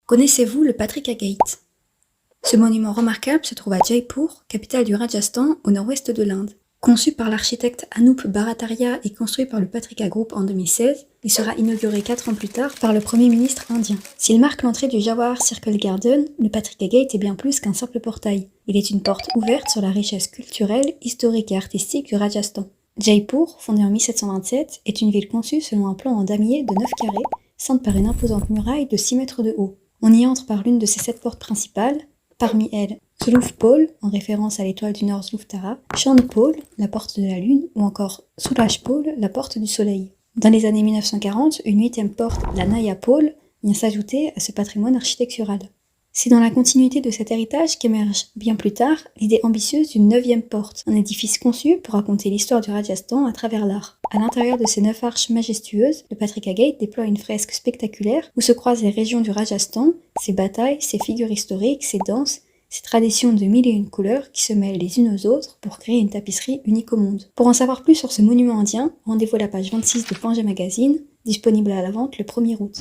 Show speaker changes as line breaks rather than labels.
Connaissez-vous le Patrika Gate? Ce monument remarquable se trouve à Jaipur, capitale du Rajasthan, au nord-ouest de l'Inde. Conçu par l'architecte Anup Bhattacharya et construit par le Patrika Group en 2016, il sera inauguré 4 ans plus tard par le Premier ministre indien. S'il marque l'entrée du Jawahar Circle Garden, le Patrika Gate est bien plus qu'un simple portail. Il est une porte ouverte sur la richesse culturelle, historique et artistique du Rajasthan. Jaipur, fondée en 1727, est une ville conçue selon un plan en damier de 9 carrés, ceinte par une imposante muraille de 6 mètres de haut. On y entre par l'une de ses 7 portes principales, parmi elles Dhruv Pole, en référence à l'étoile du Nord Dhruv-Tara, Chand Pole, la porte de la Lune, ou encore Suraj Pole, la porte du Soleil. Dans les années 1940, une 8e porte, la Naya Pole, vient s'ajouter à ce patrimoine architectural. C'est dans la continuité de cet héritage qu'émerge, bien plus tard, l'idée ambitieuse d'une 9e porte, un édifice conçu pour raconter l'histoire du Rajasthan à travers l'art. À l'intérieur de ces 9 arches majestueuses, le Patrika Gate déploie une fresque spectaculaire où se croisent les régions du Rajasthan, ses batailles, ses figures historiques, ses danses, ces traditions de 1001 couleurs qui se mêlent les unes aux autres pour créer une tapisserie unique au monde. Pour en savoir plus sur ce monument indien, rendez-vous à la page 26 de Panja Magazine, disponible à la vente le 1er août.